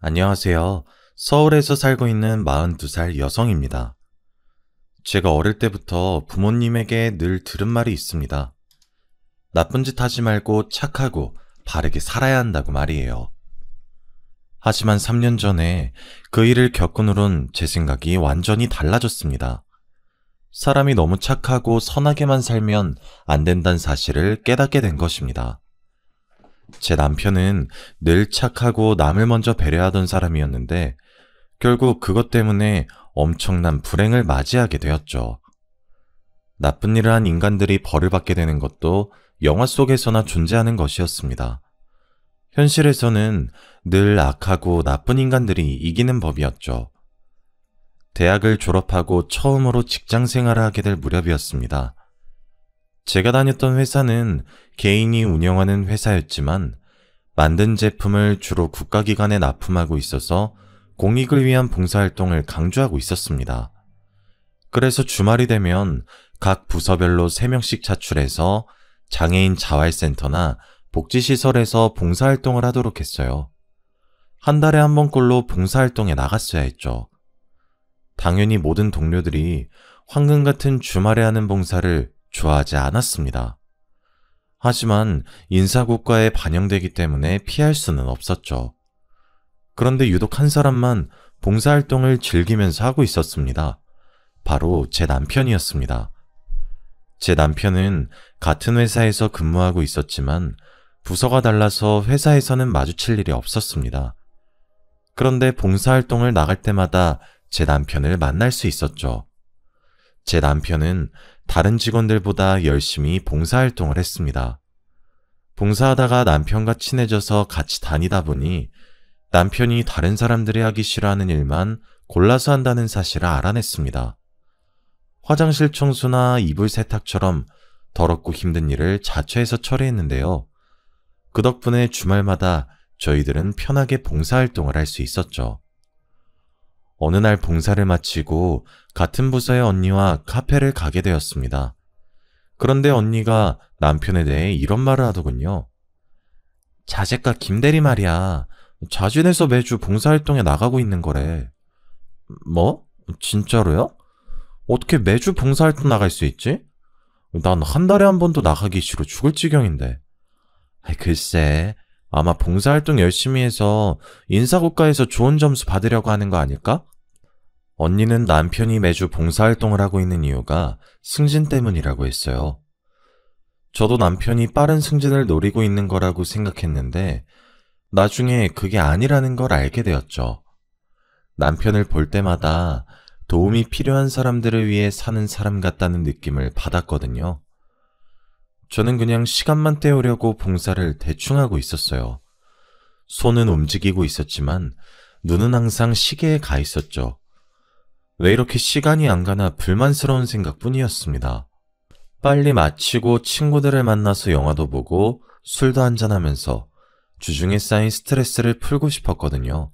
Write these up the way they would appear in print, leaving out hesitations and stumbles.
안녕하세요. 서울에서 살고 있는 42살 여성입니다. 제가 어릴 때부터 부모님에게 늘 들은 말이 있습니다. 나쁜 짓 하지 말고 착하고 바르게 살아야 한다고 말이에요. 하지만 3년 전에 그 일을 겪은 후론 제 생각이 완전히 달라졌습니다. 사람이 너무 착하고 선하게만 살면 안 된다는 사실을 깨닫게 된 것입니다. 제 남편은 늘 착하고 남을 먼저 배려하던 사람이었는데 결국 그것 때문에 엄청난 불행을 맞이하게 되었죠. 나쁜 일을 한 인간들이 벌을 받게 되는 것도 영화 속에서나 존재하는 것이었습니다. 현실에서는 늘 악하고 나쁜 인간들이 이기는 법이었죠. 대학을 졸업하고 처음으로 직장 생활을 하게 될 무렵이었습니다. 제가 다녔던 회사는 개인이 운영하는 회사였지만 만든 제품을 주로 국가기관에 납품하고 있어서 공익을 위한 봉사활동을 강조하고 있었습니다. 그래서 주말이 되면 각 부서별로 3명씩 차출해서 장애인 자활센터나 복지시설에서 봉사활동을 하도록 했어요. 한 달에 한 번꼴로 봉사활동에 나갔어야 했죠. 당연히 모든 동료들이 황금 같은 주말에 하는 봉사를 좋아하지 않았습니다. 하지만 인사고과에 반영되기 때문에 피할 수는 없었죠. 그런데 유독 한 사람만 봉사활동을 즐기면서 하고 있었습니다. 바로 제 남편이었습니다. 제 남편은 같은 회사에서 근무하고 있었지만 부서가 달라서 회사에서는 마주칠 일이 없었습니다. 그런데 봉사활동을 나갈 때마다 제 남편을 만날 수 있었죠. 제 남편은 다른 직원들보다 열심히 봉사활동을 했습니다. 봉사하다가 남편과 친해져서 같이 다니다 보니 남편이 다른 사람들이 하기 싫어하는 일만 골라서 한다는 사실을 알아냈습니다. 화장실 청소나 이불 세탁처럼 더럽고 힘든 일을 자처해서 처리했는데요. 그 덕분에 주말마다 저희들은 편하게 봉사활동을 할 수 있었죠. 어느 날 봉사를 마치고 같은 부서의 언니와 카페를 가게 되었습니다. 그런데 언니가 남편에 대해 이런 말을 하더군요. 자재과 김대리 말이야. 자진해서 매주 봉사활동에 나가고 있는 거래. 뭐? 진짜로요? 어떻게 매주 봉사활동 나갈 수 있지? 난 한 달에 한 번도 나가기 싫어 죽을 지경인데. 글쎄, 아마 봉사활동 열심히 해서 인사고과에서 좋은 점수 받으려고 하는 거 아닐까? 언니는 남편이 매주 봉사활동을 하고 있는 이유가 승진 때문이라고 했어요. 저도 남편이 빠른 승진을 노리고 있는 거라고 생각했는데 나중에 그게 아니라는 걸 알게 되었죠. 남편을 볼 때마다 도움이 필요한 사람들을 위해 사는 사람 같다는 느낌을 받았거든요. 저는 그냥 시간만 때우려고 봉사를 대충 하고 있었어요. 손은 움직이고 있었지만 눈은 항상 시계에 가 있었죠. 왜 이렇게 시간이 안 가나 불만스러운 생각뿐이었습니다. 빨리 마치고 친구들을 만나서 영화도 보고 술도 한잔하면서 주중에 쌓인 스트레스를 풀고 싶었거든요.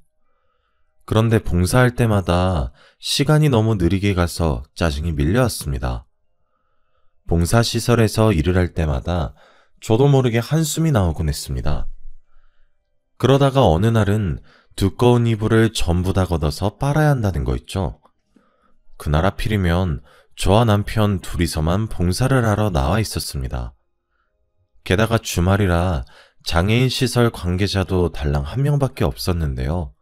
그런데 봉사할 때마다 시간이 너무 느리게 가서 짜증이 밀려왔습니다. 봉사시설에서 일을 할 때마다 저도 모르게 한숨이 나오곤 했습니다. 그러다가 어느 날은 두꺼운 이불을 전부 다 걷어서 빨아야 한다는 거 있죠. 그날 하필이면 저와 남편 둘이서만 봉사를 하러 나와 있었습니다. 게다가 주말이라 장애인 시설 관계자도 달랑 한 명밖에 없었는데요.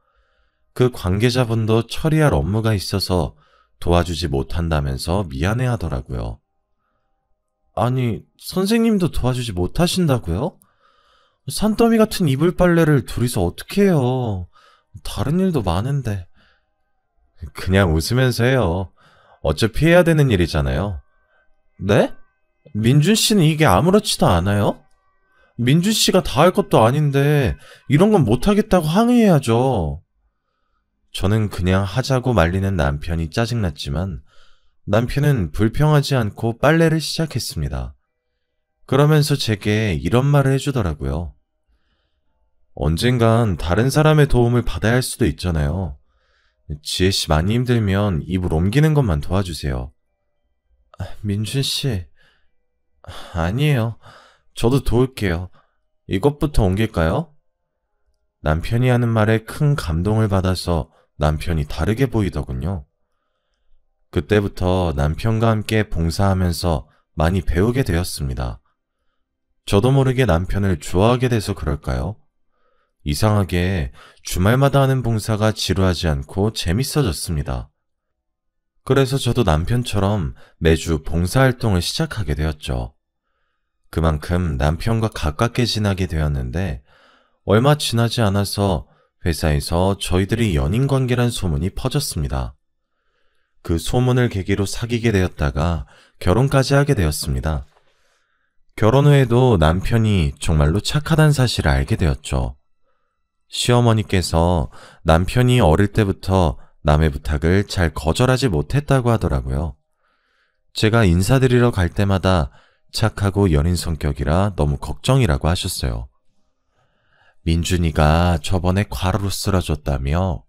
그 관계자분도 처리할 업무가 있어서 도와주지 못한다면서 미안해 하더라고요. 아니, 선생님도 도와주지 못하신다고요? 산더미 같은 이불 빨래를 둘이서 어떻게 해요? 다른 일도 많은데. 그냥 웃으면서 해요. 어차피 해야 되는 일이잖아요. 네? 민준 씨는 이게 아무렇지도 않아요? 민준 씨가 다 할 것도 아닌데 이런 건 못하겠다고 항의해야죠. 저는 그냥 하자고 말리는 남편이 짜증났지만 남편은 불평하지 않고 빨래를 시작했습니다. 그러면서 제게 이런 말을 해주더라고요. 언젠간 다른 사람의 도움을 받아야 할 수도 있잖아요. 지혜씨 많이 힘들면 이불 옮기는 것만 도와주세요. 민준씨, 아니에요. 저도 도울게요. 이것부터 옮길까요? 남편이 하는 말에 큰 감동을 받아서 남편이 다르게 보이더군요. 그때부터 남편과 함께 봉사하면서 많이 배우게 되었습니다. 저도 모르게 남편을 좋아하게 돼서 그럴까요? 이상하게 주말마다 하는 봉사가 지루하지 않고 재밌어졌습니다. 그래서 저도 남편처럼 매주 봉사활동을 시작하게 되었죠. 그만큼 남편과 가깝게 지나게 되었는데 얼마 지나지 않아서 회사에서 저희들이 연인 관계란 소문이 퍼졌습니다. 그 소문을 계기로 사귀게 되었다가 결혼까지 하게 되었습니다. 결혼 후에도 남편이 정말로 착하다는 사실을 알게 되었죠. 시어머니께서 남편이 어릴 때부터 남의 부탁을 잘 거절하지 못했다고 하더라고요. 제가 인사드리러 갈 때마다 착하고 여린 성격이라 너무 걱정이라고 하셨어요. 민준이가 저번에 과로로 쓰러졌다며?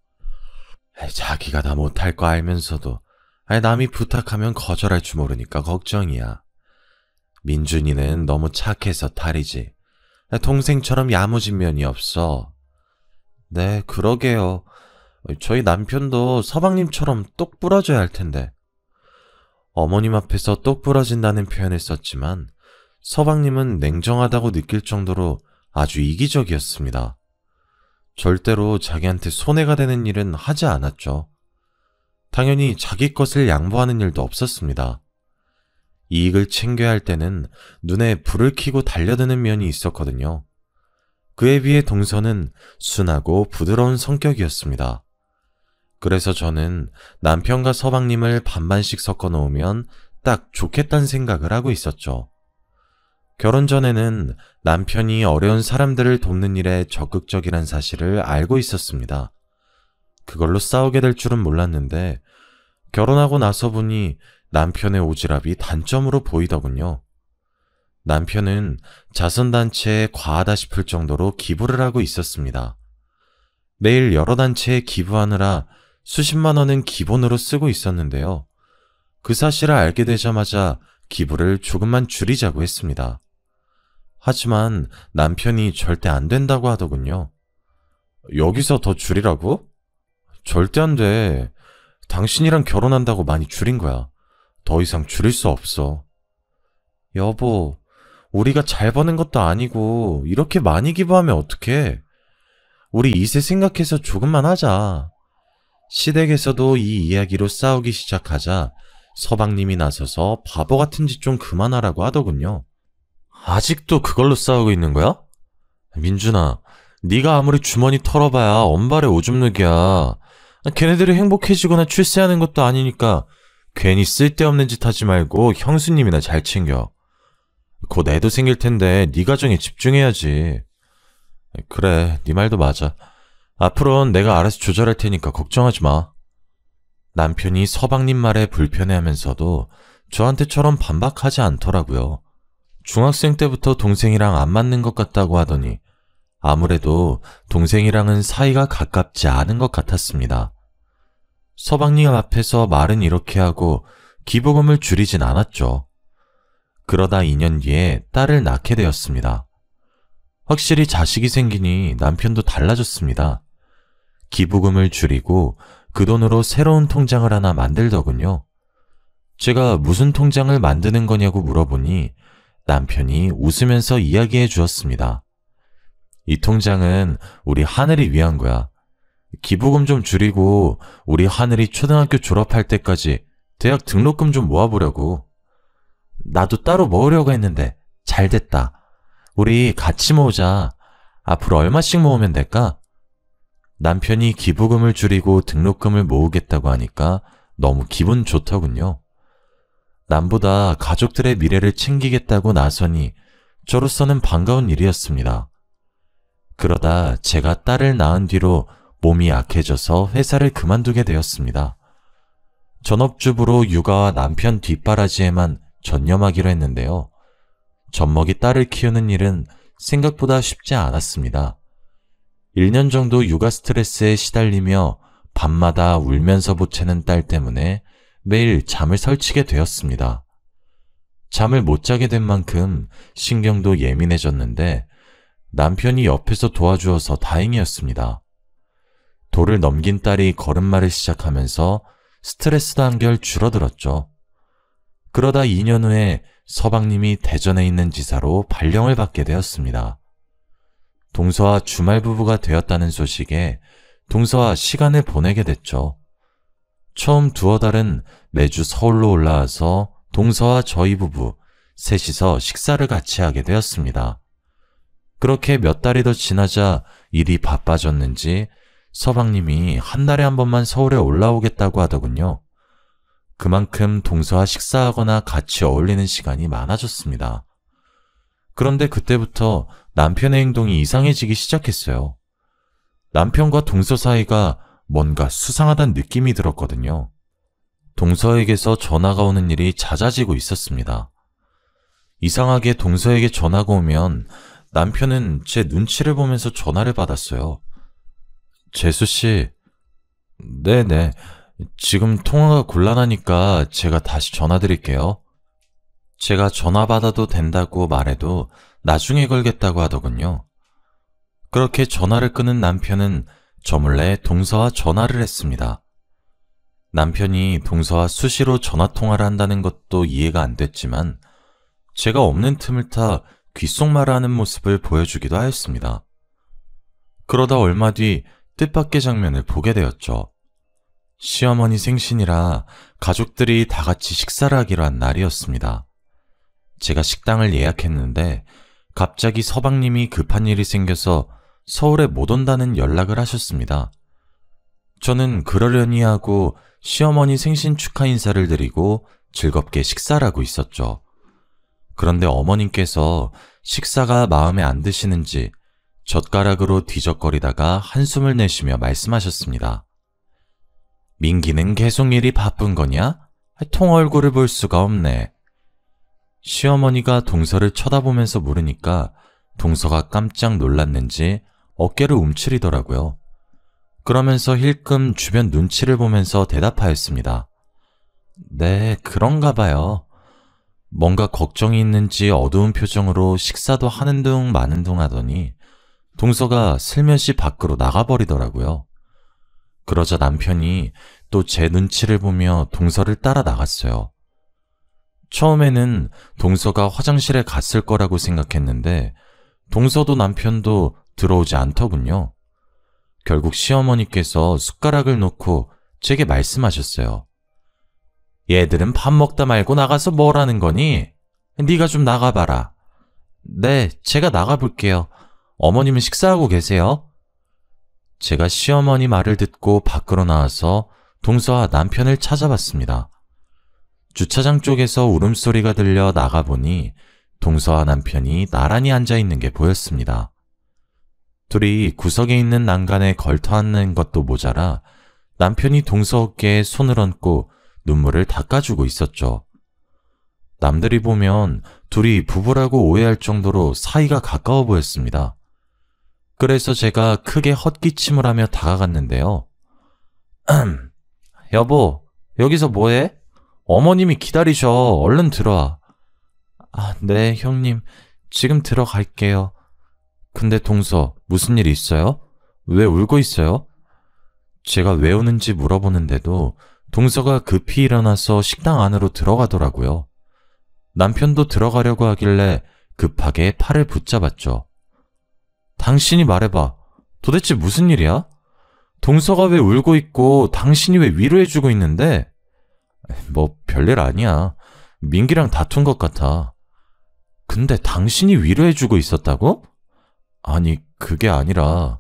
자기가 다 못할 거 알면서도 남이 부탁하면 거절할 줄 모르니까 걱정이야. 민준이는 너무 착해서 탈이지. 동생처럼 야무진 면이 없어. 네, 그러게요. 저희 남편도 서방님처럼 똑 부러져야 할 텐데. 어머님 앞에서 똑 부러진다는 표현을 썼지만 서방님은 냉정하다고 느낄 정도로 아주 이기적이었습니다. 절대로 자기한테 손해가 되는 일은 하지 않았죠. 당연히 자기 것을 양보하는 일도 없었습니다. 이익을 챙겨야 할 때는 눈에 불을 켜고 달려드는 면이 있었거든요. 그에 비해 동서는 순하고 부드러운 성격이었습니다. 그래서 저는 남편과 서방님을 반반씩 섞어 놓으면 딱 좋겠다는 생각을 하고 있었죠. 결혼 전에는 남편이 어려운 사람들을 돕는 일에 적극적이란 사실을 알고 있었습니다. 그걸로 싸우게 될 줄은 몰랐는데 결혼하고 나서 보니 남편의 오지랖이 단점으로 보이더군요. 남편은 자선단체에 과하다 싶을 정도로 기부를 하고 있었습니다. 매일 여러 단체에 기부하느라 수십만 원은 기본으로 쓰고 있었는데요. 그 사실을 알게 되자마자 기부를 조금만 줄이자고 했습니다. 하지만 남편이 절대 안 된다고 하더군요. 여기서 더 줄이라고? 절대 안 돼. 당신이랑 결혼한다고 많이 줄인 거야. 더 이상 줄일 수 없어. 여보, 우리가 잘 버는 것도 아니고 이렇게 많이 기부하면 어떡해? 우리 이세 생각해서 조금만 하자. 시댁에서도 이 이야기로 싸우기 시작하자 서방님이 나서서 바보 같은 짓 좀 그만하라고 하더군요. 아직도 그걸로 싸우고 있는 거야? 민준아, 네가 아무리 주머니 털어봐야 엄발의 오줌 누기야. 걔네들이 행복해지거나 출세하는 것도 아니니까 괜히 쓸데없는 짓 하지 말고 형수님이나 잘 챙겨. 곧 애도 생길 텐데 네 가정에 집중해야지. 그래, 네 말도 맞아. 앞으로는 내가 알아서 조절할 테니까 걱정하지 마. 남편이 서방님 말에 불편해하면서도 저한테처럼 반박하지 않더라고요. 중학생 때부터 동생이랑 안 맞는 것 같다고 하더니 아무래도 동생이랑은 사이가 가깝지 않은 것 같았습니다. 서방님 앞에서 말은 이렇게 하고 기부금을 줄이진 않았죠. 그러다 2년 뒤에 딸을 낳게 되었습니다. 확실히 자식이 생기니 남편도 달라졌습니다. 기부금을 줄이고 그 돈으로 새로운 통장을 하나 만들더군요. 제가 무슨 통장을 만드는 거냐고 물어보니 남편이 웃으면서 이야기해 주었습니다. 이 통장은 우리 하늘이 위한 거야. 기부금 좀 줄이고 우리 하늘이 초등학교 졸업할 때까지 대학 등록금 좀 모아보려고. 나도 따로 모으려고 했는데 잘 됐다. 우리 같이 모으자. 앞으로 얼마씩 모으면 될까? 남편이 기부금을 줄이고 등록금을 모으겠다고 하니까 너무 기분 좋더군요. 남보다 가족들의 미래를 챙기겠다고 나서니 저로서는 반가운 일이었습니다. 그러다 제가 딸을 낳은 뒤로 몸이 약해져서 회사를 그만두게 되었습니다. 전업주부로 육아와 남편 뒷바라지에만 전념하기로 했는데요. 젖먹이 딸을 키우는 일은 생각보다 쉽지 않았습니다. 1년 정도 육아 스트레스에 시달리며 밤마다 울면서 보채는 딸 때문에 매일 잠을 설치게 되었습니다. 잠을 못 자게 된 만큼 신경도 예민해졌는데 남편이 옆에서 도와주어서 다행이었습니다. 도를 넘긴 딸이 걸음마를 시작하면서 스트레스도 한결 줄어들었죠. 그러다 2년 후에 서방님이 대전에 있는 지사로 발령을 받게 되었습니다. 동서와 주말 부부가 되었다는 소식에 동서와 시간을 보내게 됐죠. 처음 두어 달은 매주 서울로 올라와서 동서와 저희 부부 셋이서 식사를 같이 하게 되었습니다. 그렇게 몇 달이 더 지나자 일이 바빠졌는지 서방님이 한 달에 한 번만 서울에 올라오겠다고 하더군요. 그만큼 동서와 식사하거나 같이 어울리는 시간이 많아졌습니다. 그런데 그때부터 남편의 행동이 이상해지기 시작했어요. 남편과 동서 사이가 뭔가 수상하다는 느낌이 들었거든요. 동서에게서 전화가 오는 일이 잦아지고 있었습니다. 이상하게 동서에게 전화가 오면 남편은 제 눈치를 보면서 전화를 받았어요. 재수씨, 네네, 지금 통화가 곤란하니까 제가 다시 전화드릴게요. 제가 전화 받아도 된다고 말해도 나중에 걸겠다고 하더군요. 그렇게 전화를 끊은 남편은 저 몰래 동서와 전화를 했습니다. 남편이 동서와 수시로 전화통화를 한다는 것도 이해가 안 됐지만 제가 없는 틈을 타 귓속말을 하는 모습을 보여주기도 하였습니다. 그러다 얼마 뒤 뜻밖의 장면을 보게 되었죠. 시어머니 생신이라 가족들이 다 같이 식사를 하기로 한 날이었습니다. 제가 식당을 예약했는데 갑자기 서방님이 급한 일이 생겨서 서울에 못 온다는 연락을 하셨습니다. 저는 그러려니 하고 시어머니 생신 축하 인사를 드리고 즐겁게 식사를 하고 있었죠. 그런데 어머님께서 식사가 마음에 안 드시는지 젓가락으로 뒤적거리다가 한숨을 내쉬며 말씀하셨습니다. 민기는 계속 일이 바쁜 거냐? 통 얼굴을 볼 수가 없네. 시어머니가 동서를 쳐다보면서 물으니까 동서가 깜짝 놀랐는지 어깨를 움츠리더라고요. 그러면서 힐끔 주변 눈치를 보면서 대답하였습니다. 네, 그런가 봐요. 뭔가 걱정이 있는지 어두운 표정으로 식사도 하는 둥 마는 둥 하더니 동서가 슬며시 밖으로 나가버리더라고요. 그러자 남편이 또 제 눈치를 보며 동서를 따라 나갔어요. 처음에는 동서가 화장실에 갔을 거라고 생각했는데 동서도 남편도 들어오지 않더군요. 결국 시어머니께서 숟가락을 놓고 제게 말씀하셨어요. 얘들은 밥 먹다 말고 나가서 뭘 하는 거니? 네가 좀 나가봐라. 네, 제가 나가볼게요. 어머님은 식사하고 계세요? 제가 시어머니 말을 듣고 밖으로 나와서 동서와 남편을 찾아봤습니다. 주차장 쪽에서 울음소리가 들려 나가보니 동서와 남편이 나란히 앉아있는 게 보였습니다. 둘이 구석에 있는 난간에 걸터앉는 것도 모자라 남편이 동서 어깨에 손을 얹고 눈물을 닦아주고 있었죠. 남들이 보면 둘이 부부라고 오해할 정도로 사이가 가까워 보였습니다. 그래서 제가 크게 헛기침을 하며 다가갔는데요. 여보, 여기서 뭐해? 어머님이 기다리셔. 얼른 들어와. 아, 네, 형님. 지금 들어갈게요. 근데 동서, 무슨 일 있어요? 왜 울고 있어요? 제가 왜 우는지 물어보는데도 동서가 급히 일어나서 식당 안으로 들어가더라고요. 남편도 들어가려고 하길래 급하게 팔을 붙잡았죠. 당신이 말해봐. 도대체 무슨 일이야? 동서가 왜 울고 있고 당신이 왜 위로해주고 있는데? 뭐 별일 아니야. 민기랑 다툰 것 같아. 근데 당신이 위로해주고 있었다고? 아니, 그게 아니라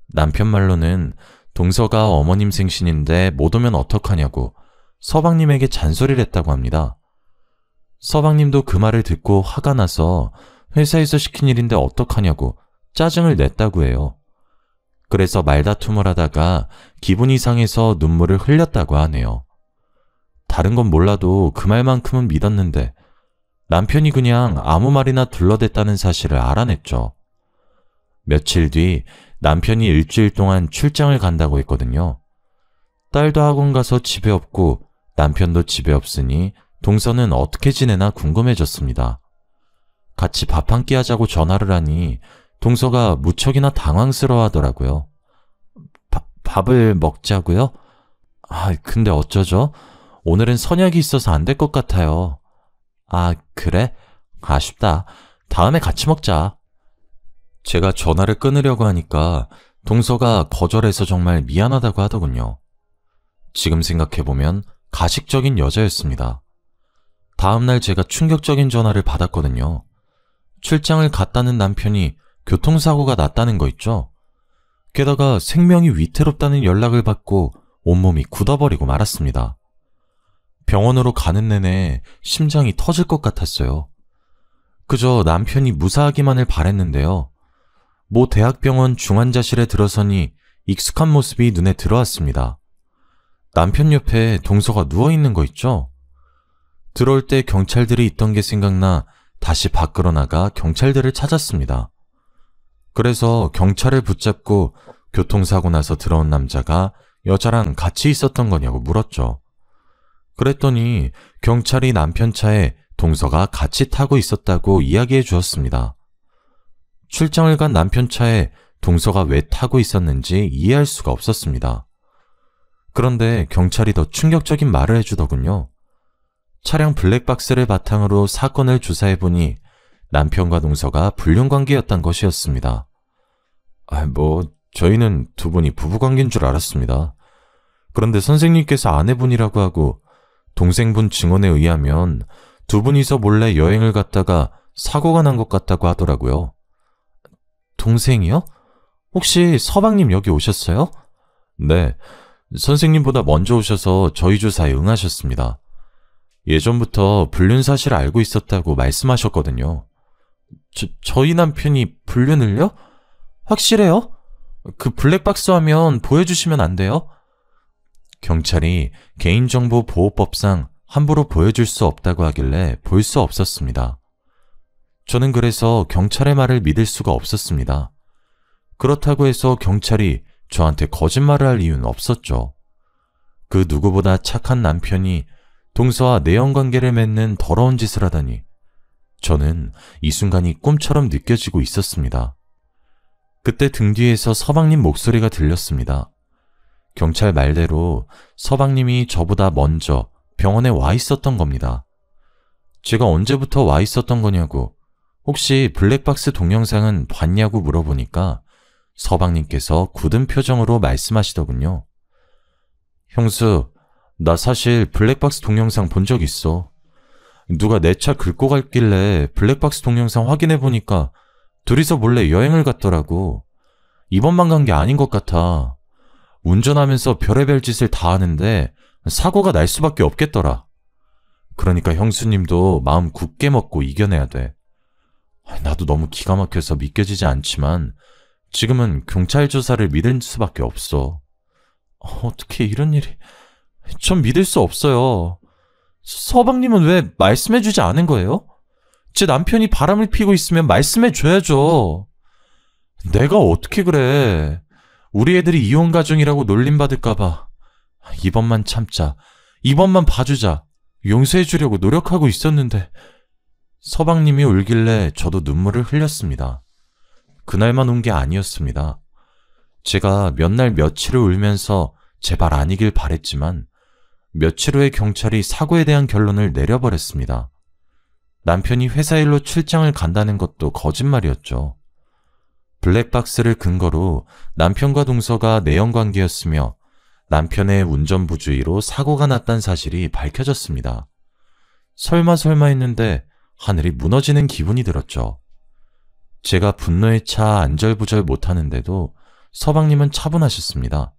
남편 말로는 동서가 어머님 생신인데 못 오면 어떡하냐고 서방님에게 잔소리를 했다고 합니다. 서방님도 그 말을 듣고 화가 나서 회사에서 시킨 일인데 어떡하냐고 짜증을 냈다고 해요. 그래서 말다툼을 하다가 기분이 상해서 눈물을 흘렸다고 하네요. 다른 건 몰라도 그 말만큼은 믿었는데 남편이 그냥 아무 말이나 둘러댔다는 사실을 알아냈죠. 며칠 뒤 남편이 일주일 동안 출장을 간다고 했거든요. 딸도 학원 가서 집에 없고 남편도 집에 없으니 동서는 어떻게 지내나 궁금해졌습니다. 같이 밥 한 끼 하자고 전화를 하니 동서가 무척이나 당황스러워 하더라고요. 밥을 먹자고요? 근데 어쩌죠? 오늘은 선약이 있어서 안 될 것 같아요. 그래? 아쉽다. 다음에 같이 먹자. 제가 전화를 끊으려고 하니까 동서가 거절해서 정말 미안하다고 하더군요. 지금 생각해보면 가식적인 여자였습니다. 다음날 제가 충격적인 전화를 받았거든요. 출장을 갔다는 남편이 교통사고가 났다는 거 있죠? 게다가 생명이 위태롭다는 연락을 받고 온몸이 굳어버리고 말았습니다. 병원으로 가는 내내 심장이 터질 것 같았어요. 그저 남편이 무사하기만을 바랬는데요. 모 대학병원 중환자실에 들어서니 익숙한 모습이 눈에 들어왔습니다. 남편 옆에 동서가 누워있는 거 있죠? 들어올 때 경찰들이 있던 게 생각나 다시 밖으로 나가 경찰들을 찾았습니다. 그래서 경찰을 붙잡고 교통사고 나서 들어온 남자가 여자랑 같이 있었던 거냐고 물었죠. 그랬더니 경찰이 남편 차에 동서가 같이 타고 있었다고 이야기해 주었습니다. 출장을 간 남편 차에 동서가 왜 타고 있었는지 이해할 수가 없었습니다. 그런데 경찰이 더 충격적인 말을 해주더군요. 차량 블랙박스를 바탕으로 사건을 조사해보니 남편과 동서가 불륜관계였던 것이었습니다. 저희는 두 분이 부부관계인 줄 알았습니다. 그런데 선생님께서 아내분이라고 하고 동생분 증언에 의하면 두 분이서 몰래 여행을 갔다가 사고가 난 것 같다고 하더라고요. 동생이요? 혹시 서방님 여기 오셨어요? 네, 선생님보다 먼저 오셔서 저희 조사에 응하셨습니다. 예전부터 불륜 사실을 알고 있었다고 말씀하셨거든요. 저희 남편이 불륜을요? 확실해요? 그 블랙박스 화면 보여주시면 안 돼요? 경찰이 개인정보보호법상 함부로 보여줄 수 없다고 하길래 볼 수 없었습니다. 저는 그래서 경찰의 말을 믿을 수가 없었습니다. 그렇다고 해서 경찰이 저한테 거짓말을 할 이유는 없었죠. 그 누구보다 착한 남편이 동서와 내연관계를 맺는 더러운 짓을 하다니 저는 이 순간이 꿈처럼 느껴지고 있었습니다. 그때 등 뒤에서 서방님 목소리가 들렸습니다. 경찰 말대로 서방님이 저보다 먼저 병원에 와 있었던 겁니다. 제가 언제부터 와 있었던 거냐고, 혹시 블랙박스 동영상은 봤냐고 물어보니까 서방님께서 굳은 표정으로 말씀하시더군요. 형수, 나 사실 블랙박스 동영상 본 적 있어. 누가 내 차 긁고 갔길래 블랙박스 동영상 확인해보니까 둘이서 몰래 여행을 갔더라고. 이번만 간 게 아닌 것 같아. 운전하면서 별의별 짓을 다 하는데 사고가 날 수밖에 없겠더라. 그러니까 형수님도 마음 굳게 먹고 이겨내야 돼. 나도 너무 기가 막혀서 믿겨지지 않지만 지금은 경찰 조사를 믿을 수밖에 없어. 어떻게 이런 일이... 전 믿을 수 없어요. 서방님은 왜 말씀해주지 않은 거예요? 제 남편이 바람을 피고 있으면 말씀해줘야죠. 내가 어떻게 그래. 우리 애들이 이혼 가정이라고 놀림받을까봐. 이번만 참자. 이번만 봐주자. 용서해주려고 노력하고 있었는데. 서방님이 울길래 저도 눈물을 흘렸습니다. 그날만 운 게 아니었습니다. 제가 몇 날 며칠을 울면서 제발 아니길 바랬지만 며칠 후에 경찰이 사고에 대한 결론을 내려버렸습니다. 남편이 회사 일로 출장을 간다는 것도 거짓말이었죠. 블랙박스를 근거로 남편과 동서가 내연관계였으며 남편의 운전부주의로 사고가 났다는 사실이 밝혀졌습니다. 설마 했는데 하늘이 무너지는 기분이 들었죠. 제가 분노에 차 안절부절 못하는데도 서방님은 차분하셨습니다.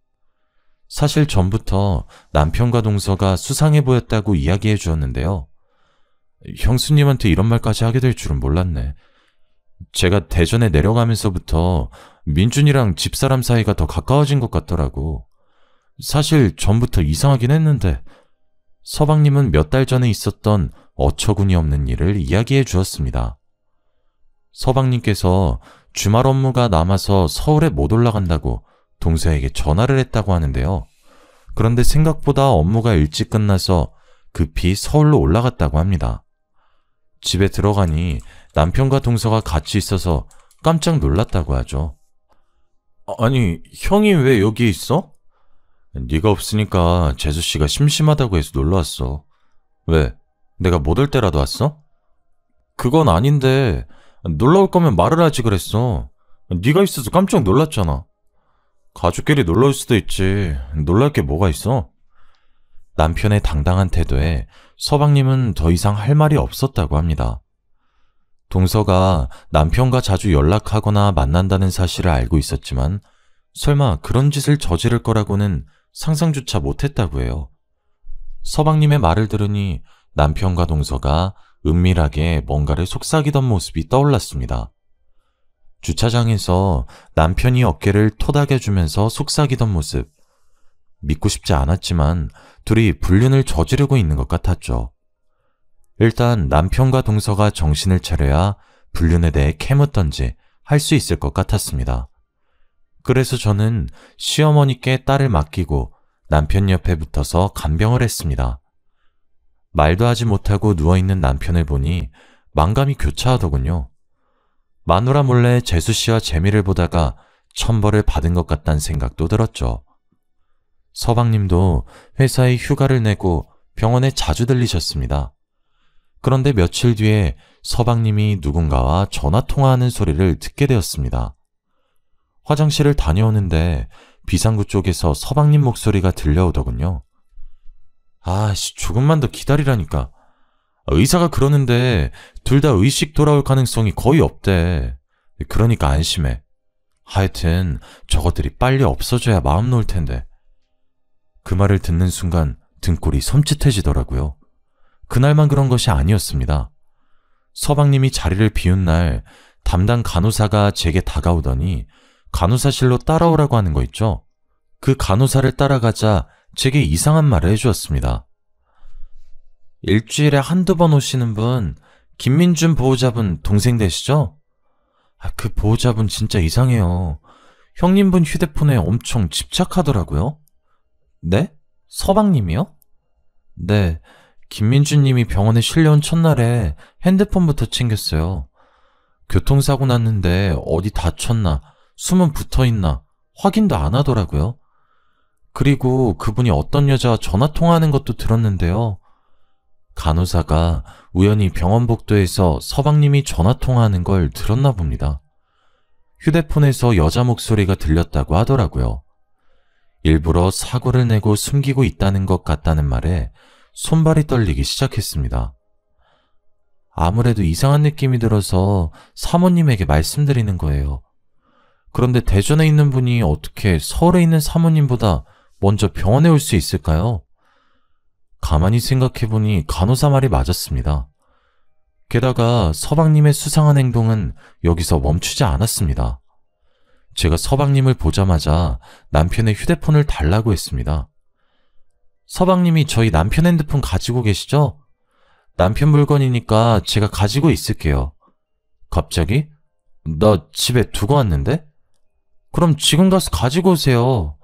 사실 전부터 남편과 동서가 수상해 보였다고 이야기해 주었는데요. 형수님한테 이런 말까지 하게 될 줄은 몰랐네. 제가 대전에 내려가면서부터 민준이랑 집사람 사이가 더 가까워진 것 같더라고. 사실 전부터 이상하긴 했는데 서방님은 몇 달 전에 있었던 어처구니 없는 일을 이야기해 주었습니다. 서방님께서 주말 업무가 남아서 서울에 못 올라간다고 동서에게 전화를 했다고 하는데요. 그런데 생각보다 업무가 일찍 끝나서 급히 서울로 올라갔다고 합니다. 집에 들어가니 남편과 동서가 같이 있어서 깜짝 놀랐다고 하죠. 아니, 형이 왜 여기 있어? 네가 없으니까 재수씨가 심심하다고 해서 놀러왔어. 왜? 내가 못 올 때라도 왔어? 그건 아닌데 놀러올 거면 말을 하지 그랬어. 네가 있어서 깜짝 놀랐잖아. 가족끼리 놀러올 수도 있지. 놀랄 게 뭐가 있어? 남편의 당당한 태도에 서방님은 더 이상 할 말이 없었다고 합니다. 동서가 남편과 자주 연락하거나 만난다는 사실을 알고 있었지만 설마 그런 짓을 저지를 거라고는 상상조차 못했다고 해요. 서방님의 말을 들으니 남편과 동서가 은밀하게 뭔가를 속삭이던 모습이 떠올랐습니다. 주차장에서 남편이 어깨를 토닥여주면서 속삭이던 모습. 믿고 싶지 않았지만 둘이 불륜을 저지르고 있는 것 같았죠. 일단 남편과 동서가 정신을 차려야 불륜에 대해 캐묻던지 할 수 있을 것 같았습니다. 그래서 저는 시어머니께 딸을 맡기고 남편 옆에 붙어서 간병을 했습니다. 말도 하지 못하고 누워있는 남편을 보니 만감이 교차하더군요. 마누라 몰래 재수씨와 재미를 보다가 천벌을 받은 것 같다는 생각도 들었죠. 서방님도 회사에 휴가를 내고 병원에 자주 들리셨습니다. 그런데 며칠 뒤에 서방님이 누군가와 전화통화하는 소리를 듣게 되었습니다. 화장실을 다녀오는데 비상구 쪽에서 서방님 목소리가 들려오더군요. 아씨, 조금만 더 기다리라니까. 의사가 그러는데 둘 다 의식 돌아올 가능성이 거의 없대. 그러니까 안심해. 하여튼 저것들이 빨리 없어져야 마음 놓을 텐데. 그 말을 듣는 순간 등골이 섬찟해지더라고요. 그날만 그런 것이 아니었습니다. 서방님이 자리를 비운 날 담당 간호사가 제게 다가오더니 간호사실로 따라오라고 하는 거 있죠? 그 간호사를 따라가자 제게 이상한 말을 해주었습니다. 일주일에 한두 번 오시는 분, 김민준 보호자분 동생 되시죠? 그 보호자분 진짜 이상해요. 형님분 휴대폰에 엄청 집착하더라고요. 네? 서방님이요? 네, 김민준님이 병원에 실려온 첫날에 핸드폰부터 챙겼어요. 교통사고 났는데 어디 다쳤나, 숨은 붙어있나 확인도 안 하더라고요. 그리고 그분이 어떤 여자와 전화통화하는 것도 들었는데요. 간호사가 우연히 병원 복도에서 서방님이 전화통화하는 걸 들었나 봅니다. 휴대폰에서 여자 목소리가 들렸다고 하더라고요. 일부러 사고를 내고 숨기고 있다는 것 같다는 말에 손발이 떨리기 시작했습니다. 아무래도 이상한 느낌이 들어서 사모님에게 말씀드리는 거예요. 그런데 대전에 있는 분이 어떻게 서울에 있는 사모님보다 먼저 병원에 올 수 있을까요? 가만히 생각해보니 간호사 말이 맞았습니다. 게다가 서방님의 수상한 행동은 여기서 멈추지 않았습니다. 제가 서방님을 보자마자 남편의 휴대폰을 달라고 했습니다. 서방님이 저희 남편 핸드폰 가지고 계시죠? 남편 물건이니까 제가 가지고 있을게요. 갑자기? 나 집에 두고 왔는데? 그럼 지금 가서 가지고 오세요.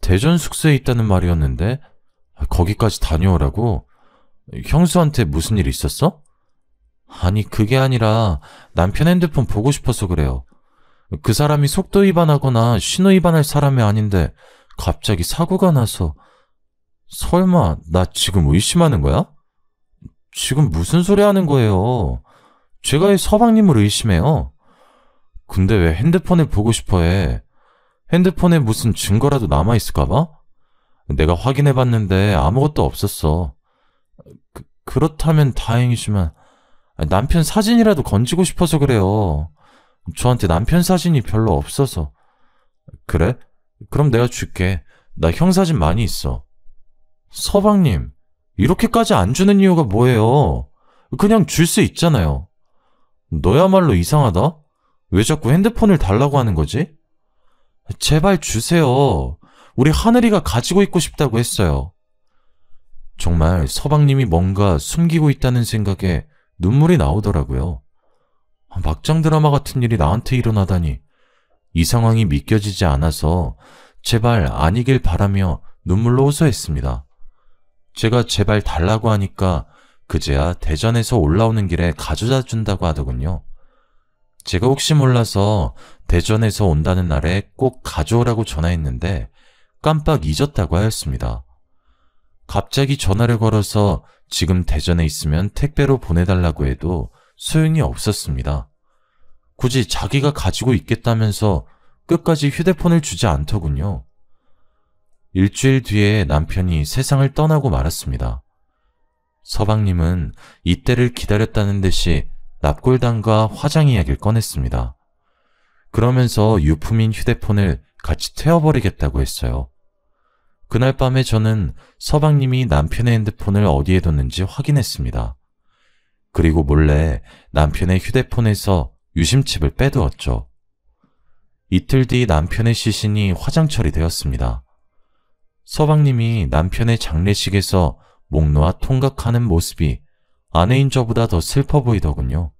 대전 숙소에 있다는 말이었는데 거기까지 다녀오라고? 형수한테 무슨 일 있었어? 아니, 그게 아니라 남편 핸드폰 보고 싶어서 그래요. 그 사람이 속도 위반하거나 신호 위반할 사람이 아닌데 갑자기 사고가 나서. 설마 나 지금 의심하는 거야? 지금 무슨 소리 하는 거예요? 제가 왜 서방님을 의심해요? 근데 왜 핸드폰을 보고 싶어 해? 핸드폰에 무슨 증거라도 남아있을까봐? 내가 확인해봤는데 아무것도 없었어. 그렇다면 다행이지만 남편 사진이라도 건지고 싶어서 그래요. 저한테 남편 사진이 별로 없어서. 그래? 그럼 내가 줄게. 나 형 사진 많이 있어. 서방님, 이렇게까지 안 주는 이유가 뭐예요? 그냥 줄 수 있잖아요. 너야말로 이상하다? 왜 자꾸 핸드폰을 달라고 하는 거지? 제발 주세요. 우리 하늘이가 가지고 있고 싶다고 했어요. 정말 서방님이 뭔가 숨기고 있다는 생각에 눈물이 나오더라고요. 막장 드라마 같은 일이 나한테 일어나다니. 이 상황이 믿겨지지 않아서 제발 아니길 바라며 눈물로 호소했습니다. 제가 제발 달라고 하니까 그제야 대전에서 올라오는 길에 가져다 준다고 하더군요. 제가 혹시 몰라서 대전에서 온다는 날에 꼭 가져오라고 전화했는데 깜빡 잊었다고 하였습니다. 갑자기 전화를 걸어서 지금 대전에 있으면 택배로 보내달라고 해도 소용이 없었습니다. 굳이 자기가 가지고 있겠다면서 끝까지 휴대폰을 주지 않더군요. 일주일 뒤에 남편이 세상을 떠나고 말았습니다. 서방님은 이때를 기다렸다는 듯이 납골당과 화장 이야기를 꺼냈습니다. 그러면서 유품인 휴대폰을 같이 태워버리겠다고 했어요. 그날 밤에 저는 서방님이 남편의 핸드폰을 어디에 뒀는지 확인했습니다. 그리고 몰래 남편의 휴대폰에서 유심칩을 빼두었죠. 이틀 뒤 남편의 시신이 화장 처리되었습니다. 서방님이 남편의 장례식에서 목 놓아 통각하는 모습이 아내인 저보다 더 슬퍼 보이더군요.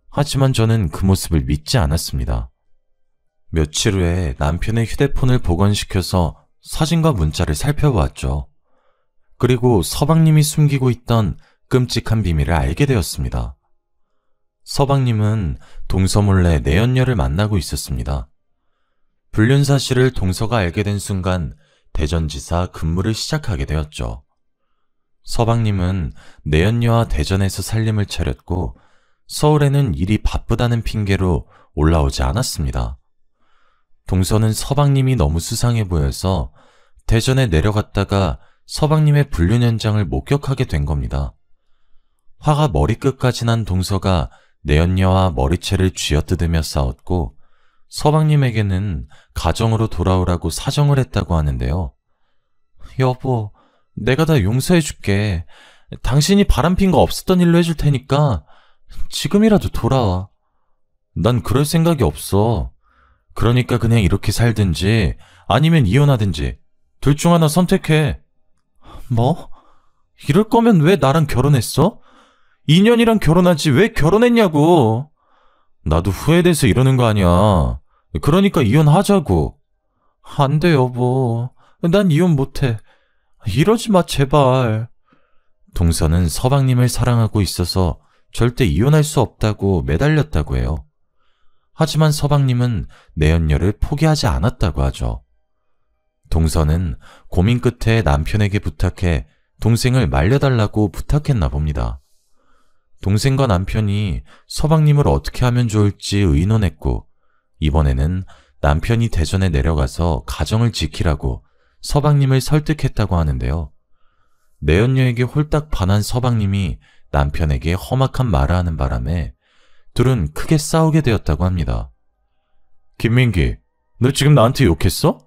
하지만 저는 그 모습을 믿지 않았습니다. 며칠 후에 남편의 휴대폰을 복원시켜서 사진과 문자를 살펴보았죠. 그리고 서방님이 숨기고 있던 끔찍한 비밀을 알게 되었습니다. 서방님은 동서 몰래 내연녀를 만나고 있었습니다. 불륜 사실을 동서가 알게 된 순간 대전지사 근무를 시작하게 되었죠. 서방님은 내연녀와 대전에서 살림을 차렸고 서울에는 일이 바쁘다는 핑계로 올라오지 않았습니다. 동서는 서방님이 너무 수상해 보여서 대전에 내려갔다가 서방님의 불륜 현장을 목격하게 된 겁니다. 화가 머리끝까지 난 동서가 내연녀와 머리채를 쥐어뜯으며 싸웠고 서방님에게는 가정으로 돌아오라고 사정을 했다고 하는데요. 여보, 내가 다 용서해줄게. 당신이 바람핀 거 없었던 일로 해줄 테니까 지금이라도 돌아와. 난 그럴 생각이 없어. 그러니까 그냥 이렇게 살든지 아니면 이혼하든지 둘 중 하나 선택해. 뭐? 이럴 거면 왜 나랑 결혼했어? 2년이랑 결혼하지 왜 결혼했냐고. 나도 후회돼서 이러는 거 아니야. 그러니까 이혼하자고. 안 돼, 여보. 난 이혼 못해. 이러지 마, 제발. 동서는 서방님을 사랑하고 있어서 절대 이혼할 수 없다고 매달렸다고 해요. 하지만 서방님은 내연녀를 포기하지 않았다고 하죠. 동서는 고민 끝에 남편에게 부탁해 동생을 말려달라고 부탁했나 봅니다. 동생과 남편이 서방님을 어떻게 하면 좋을지 의논했고 이번에는 남편이 대전에 내려가서 가정을 지키라고 서방님을 설득했다고 하는데요. 내연녀에게 홀딱 반한 서방님이 남편에게 험악한 말을 하는 바람에 둘은 크게 싸우게 되었다고 합니다. 김민기, 너 지금 나한테 욕했어?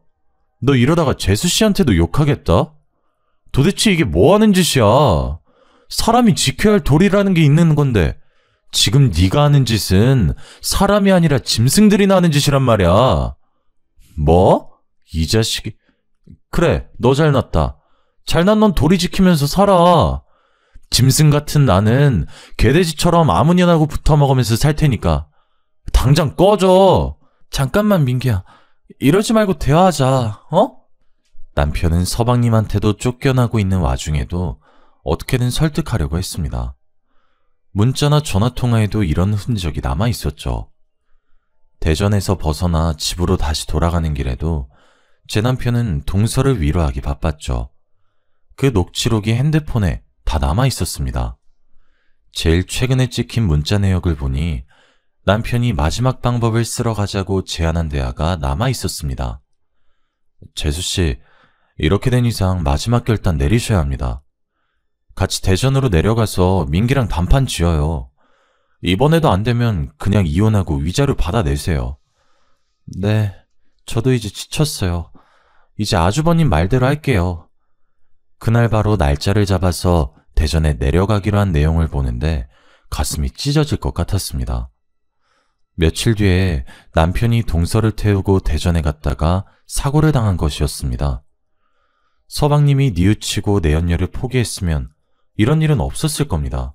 너 이러다가 재수 씨한테도 욕하겠다? 도대체 이게 뭐 하는 짓이야? 사람이 지켜야 할 도리라는 게 있는 건데 지금 네가 하는 짓은 사람이 아니라 짐승들이나 하는 짓이란 말이야. 뭐? 이 자식이... 그래, 너 잘났다. 잘난 넌 도리 지키면서 살아. 짐승 같은 나는 개돼지처럼 아무년하고 붙어먹으면서 살 테니까 당장 꺼져. 잠깐만 민기야, 이러지 말고 대화하자. 어? 남편은 서방님한테도 쫓겨나고 있는 와중에도 어떻게든 설득하려고 했습니다. 문자나 전화통화에도 이런 흔적이 남아있었죠. 대전에서 벗어나 집으로 다시 돌아가는 길에도 제 남편은 동서를 위로하기 바빴죠. 그 녹취록이 핸드폰에 다 남아있었습니다. 제일 최근에 찍힌 문자 내역을 보니 남편이 마지막 방법을 쓰러 가자고 제안한 대화가 남아있었습니다. 재수씨, 이렇게 된 이상 마지막 결단 내리셔야 합니다. 같이 대전으로 내려가서 민기랑 단판 지어요. 이번에도 안 되면 그냥 이혼하고 위자료 받아내세요. 네, 저도 이제 지쳤어요. 이제 아주버님 말대로 할게요. 그날 바로 날짜를 잡아서 대전에 내려가기로 한 내용을 보는데 가슴이 찢어질 것 같았습니다. 며칠 뒤에 남편이 동서를 태우고 대전에 갔다가 사고를 당한 것이었습니다. 서방님이 뉘우치고 내연녀를 포기했으면 이런 일은 없었을 겁니다.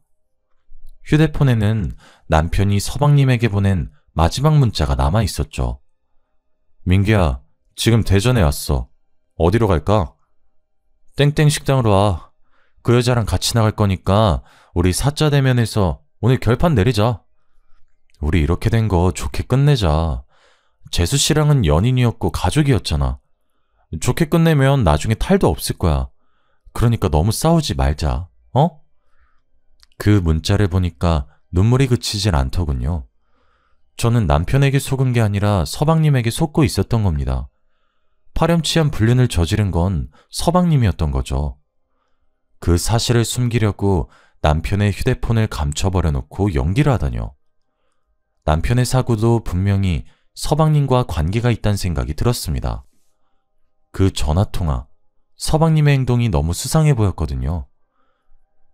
휴대폰에는 남편이 서방님에게 보낸 마지막 문자가 남아 있었죠. 민기야, 지금 대전에 왔어. 어디로 갈까? 땡땡 식당으로 와. 그 여자랑 같이 나갈 거니까 우리 사자 대면에서 오늘 결판 내리자. 우리 이렇게 된 거 좋게 끝내자. 재수 씨랑은 연인이었고 가족이었잖아. 좋게 끝내면 나중에 탈도 없을 거야. 그러니까 너무 싸우지 말자. 어? 그 문자를 보니까 눈물이 그치질 않더군요. 저는 남편에게 속은 게 아니라 서방님에게 속고 있었던 겁니다. 파렴치한 불륜을 저지른 건 서방님이었던 거죠. 그 사실을 숨기려고 남편의 휴대폰을 감춰버려 놓고 연기를 하다뇨. 남편의 사고도 분명히 서방님과 관계가 있다는 생각이 들었습니다. 그 전화통화, 서방님의 행동이 너무 수상해 보였거든요.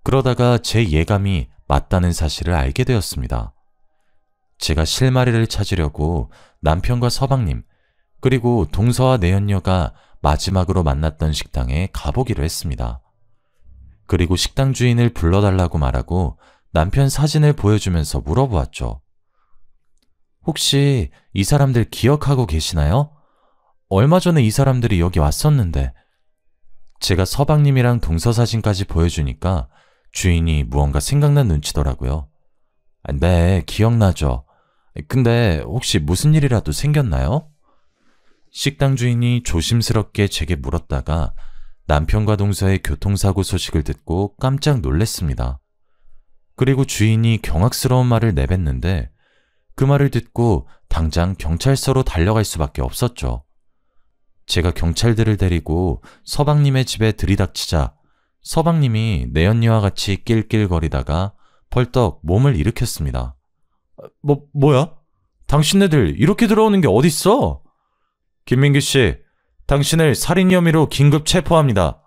그러다가 제 예감이 맞다는 사실을 알게 되었습니다. 제가 실마리를 찾으려고 남편과 서방님, 그리고 동서와 내연녀가 마지막으로 만났던 식당에 가보기로 했습니다. 그리고 식당 주인을 불러달라고 말하고 남편 사진을 보여주면서 물어보았죠. 혹시 이 사람들 기억하고 계시나요? 얼마 전에 이 사람들이 여기 왔었는데. 제가 서방님이랑 동서 사진까지 보여주니까 주인이 무언가 생각난 눈치더라고요. 네, 기억나죠. 근데 혹시 무슨 일이라도 생겼나요? 식당 주인이 조심스럽게 제게 물었다가 남편과 동서의 교통사고 소식을 듣고 깜짝 놀랐습니다. 그리고 주인이 경악스러운 말을 내뱉는데 그 말을 듣고 당장 경찰서로 달려갈 수밖에 없었죠. 제가 경찰들을 데리고 서방님의 집에 들이닥치자 서방님이 내연녀와 같이 낄낄거리다가 벌떡 몸을 일으켰습니다. 뭐야? 당신네들 이렇게 들어오는 게 어딨어? 김민규 씨, 당신을 살인 혐의로 긴급 체포합니다.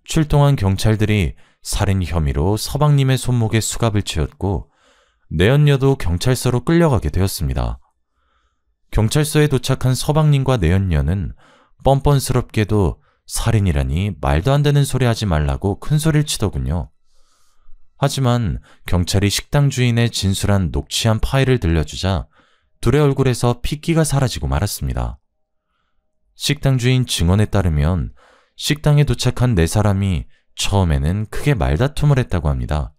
출동한 경찰들이 살인 혐의로 서방님의 손목에 수갑을 채웠고 내연녀도 경찰서로 끌려가게 되었습니다. 경찰서에 도착한 서방님과 내연녀는 뻔뻔스럽게도 살인이라니 말도 안 되는 소리 하지 말라고 큰 소리를 치더군요. 하지만 경찰이 식당 주인의 진술한 녹취한 파일을 들려주자 둘의 얼굴에서 핏기가 사라지고 말았습니다. 식당 주인 증언에 따르면 식당에 도착한 네 사람이 처음에는 크게 말다툼을 했다고 합니다.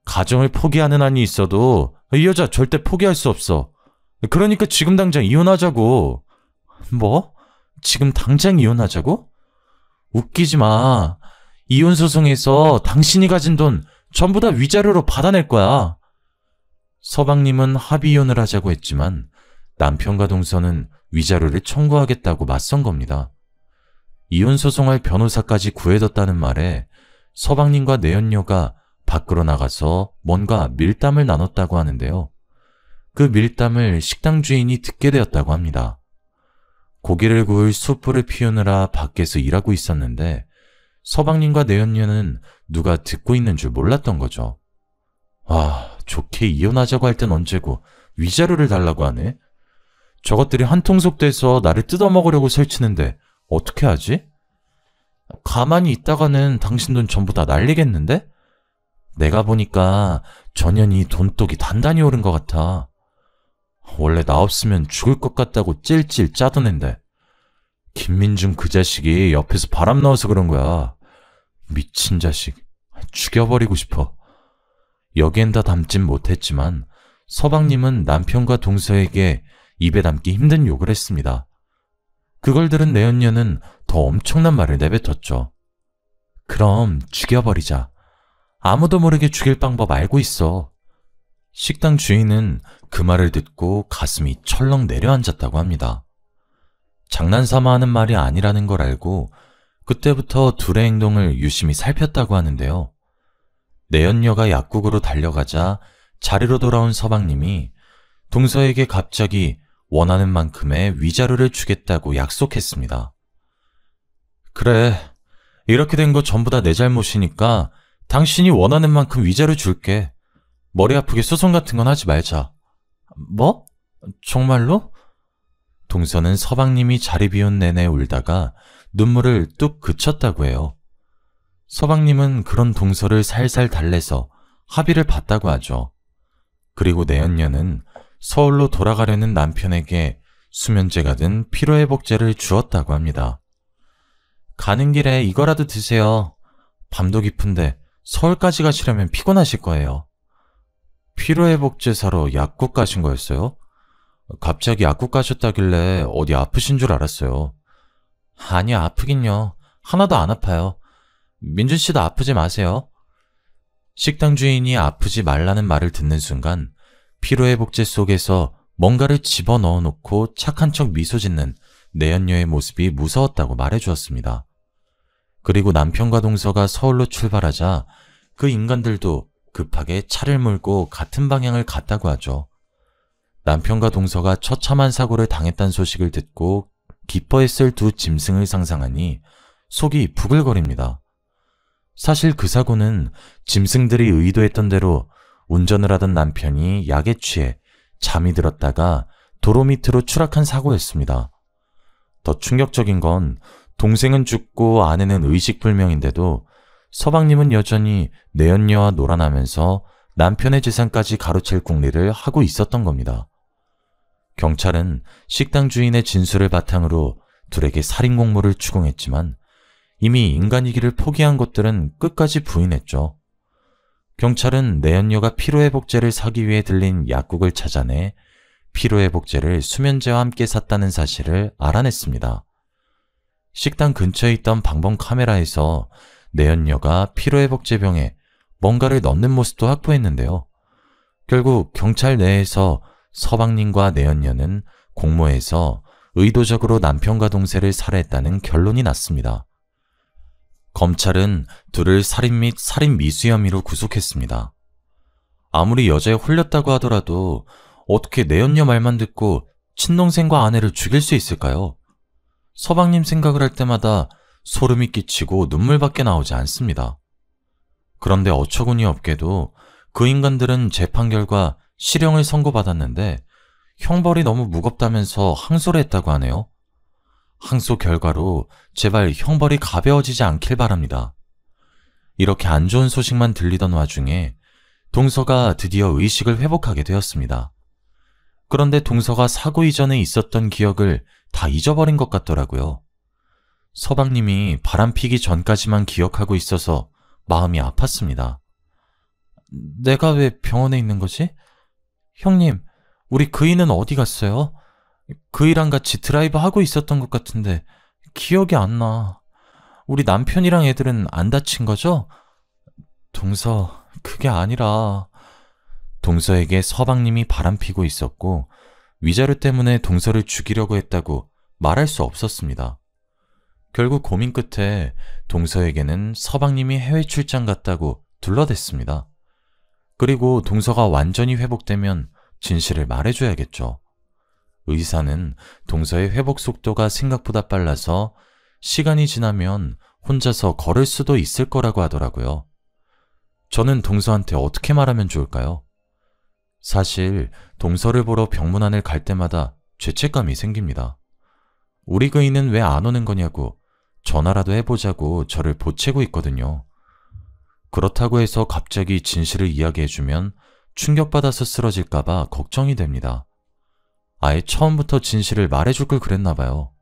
가정을 포기하는 한이 있어도 이 여자 절대 포기할 수 없어. 그러니까 지금 당장 이혼하자고. 뭐? 지금 당장 이혼하자고? 웃기지 마. 이혼 소송에서 당신이 가진 돈 전부 다 위자료로 받아낼 거야. 서방님은 합의 이혼을 하자고 했지만 남편과 동서는 위자료를 청구하겠다고 맞선 겁니다. 이혼 소송할 변호사까지 구해뒀다는 말에 서방님과 내연녀가 밖으로 나가서 뭔가 밀담을 나눴다고 하는데요. 그 밀담을 식당 주인이 듣게 되었다고 합니다. 고기를 구울 숯불을 피우느라 밖에서 일하고 있었는데 서방님과 내연녀는 누가 듣고 있는 줄 몰랐던 거죠. 와, 좋게 이혼하자고 할 땐 언제고 위자료를 달라고 하네? 저것들이 한통속 돼서 나를 뜯어먹으려고 설치는데 어떻게 하지? 가만히 있다가는 당신 돈 전부 다 날리겠는데? 내가 보니까 전현이 돈독이 단단히 오른 것 같아. 원래 나 없으면 죽을 것 같다고 찔찔 짜던 앤데 김민중 그 자식이 옆에서 바람 넣어서 그런 거야. 미친 자식. 죽여버리고 싶어. 여기엔 다 담진 못했지만 서방님은 남편과 동서에게 입에 담기 힘든 욕을 했습니다. 그걸 들은 내연녀는 더 엄청난 말을 내뱉었죠. 그럼 죽여버리자. 아무도 모르게 죽일 방법 알고 있어. 식당 주인은 그 말을 듣고 가슴이 철렁 내려앉았다고 합니다. 장난삼아 하는 말이 아니라는 걸 알고 그때부터 둘의 행동을 유심히 살폈다고 하는데요. 내연녀가 약국으로 달려가자 자리로 돌아온 서방님이 동서에게 갑자기 원하는 만큼의 위자료를 주겠다고 약속했습니다. 그래, 이렇게 된 거 전부 다 내 잘못이니까 당신이 원하는 만큼 위자료 줄게. 머리 아프게 소송 같은 건 하지 말자. 뭐? 정말로? 동서는 서방님이 자리 비운 내내 울다가 눈물을 뚝 그쳤다고 해요. 서방님은 그런 동서를 살살 달래서 합의를 봤다고 하죠. 그리고 내연녀는 서울로 돌아가려는 남편에게 수면제가 든 피로회복제를 주었다고 합니다. 가는 길에 이거라도 드세요. 밤도 깊은데 서울까지 가시려면 피곤하실 거예요. 피로회복제 사러 약국 가신 거였어요? 갑자기 약국 가셨다길래 어디 아프신 줄 알았어요. 아니요, 아프긴요. 하나도 안 아파요. 민준 씨도 아프지 마세요. 식당 주인이 아프지 말라는 말을 듣는 순간 피로회복제 속에서 뭔가를 집어넣어 놓고 착한 척 미소 짓는 내연녀의 모습이 무서웠다고 말해주었습니다. 그리고 남편과 동서가 서울로 출발하자 그 인간들도 급하게 차를 몰고 같은 방향을 갔다고 하죠. 남편과 동서가 처참한 사고를 당했다는 소식을 듣고 기뻐했을 두 짐승을 상상하니 속이 부글거립니다. 사실 그 사고는 짐승들이 의도했던 대로 운전을 하던 남편이 약에 취해 잠이 들었다가 도로 밑으로 추락한 사고였습니다. 더 충격적인 건 동생은 죽고 아내는 의식불명인데도 서방님은 여전히 내연녀와 놀아나면서 남편의 재산까지 가로챌 궁리를 하고 있었던 겁니다. 경찰은 식당 주인의 진술을 바탕으로 둘에게 살인공모를 추궁했지만 이미 인간이기를 포기한 것들은 끝까지 부인했죠. 경찰은 내연녀가 피로회복제를 사기 위해 들린 약국을 찾아내 피로회복제를 수면제와 함께 샀다는 사실을 알아냈습니다. 식당 근처에 있던 방범 카메라에서 내연녀가 피로회복제병에 뭔가를 넣는 모습도 확보했는데요. 결국 경찰 내에서 서방님과 내연녀는 공모해서 의도적으로 남편과 동생을 살해했다는 결론이 났습니다. 검찰은 둘을 살인 및 살인 미수 혐의로 구속했습니다. 아무리 여자에 홀렸다고 하더라도 어떻게 내연녀 말만 듣고 친동생과 아내를 죽일 수 있을까요? 서방님 생각을 할 때마다 소름이 끼치고 눈물밖에 나오지 않습니다. 그런데 어처구니 없게도 그 인간들은 재판 결과 실형을 선고받았는데 형벌이 너무 무겁다면서 항소를 했다고 하네요. 항소 결과로 제발 형벌이 가벼워지지 않길 바랍니다. 이렇게 안 좋은 소식만 들리던 와중에 동서가 드디어 의식을 회복하게 되었습니다. 그런데 동서가 사고 이전에 있었던 기억을 다 잊어버린 것 같더라고요. 서방님이 바람피기 전까지만 기억하고 있어서 마음이 아팠습니다. 내가 왜 병원에 있는 거지? 형님, 우리 그이는 어디 갔어요? 그이랑 같이 드라이브 하고 있었던 것 같은데 기억이 안 나. 우리 남편이랑 애들은 안 다친 거죠? 동서, 그게 아니라... 동서에게 서방님이 바람피고 있었고 위자료 때문에 동서를 죽이려고 했다고 말할 수 없었습니다. 결국 고민 끝에 동서에게는 서방님이 해외 출장 갔다고 둘러댔습니다. 그리고 동서가 완전히 회복되면 진실을 말해줘야겠죠. 의사는 동서의 회복 속도가 생각보다 빨라서 시간이 지나면 혼자서 걸을 수도 있을 거라고 하더라고요. 저는 동서한테 어떻게 말하면 좋을까요? 사실 동서를 보러 병문안을 갈 때마다 죄책감이 생깁니다. 우리 그이는 왜 안 오는 거냐고 전화라도 해보자고 저를 보채고 있거든요. 그렇다고 해서 갑자기 진실을 이야기해주면 충격받아서 쓰러질까봐 걱정이 됩니다. 아예 처음부터 진실을 말해줄 걸 그랬나 봐요.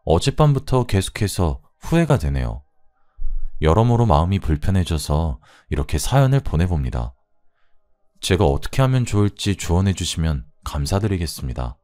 어젯밤부터 계속해서 후회가 되네요. 여러모로 마음이 불편해져서 이렇게 사연을 보내봅니다. 제가 어떻게 하면 좋을지 조언해 주시면 감사드리겠습니다.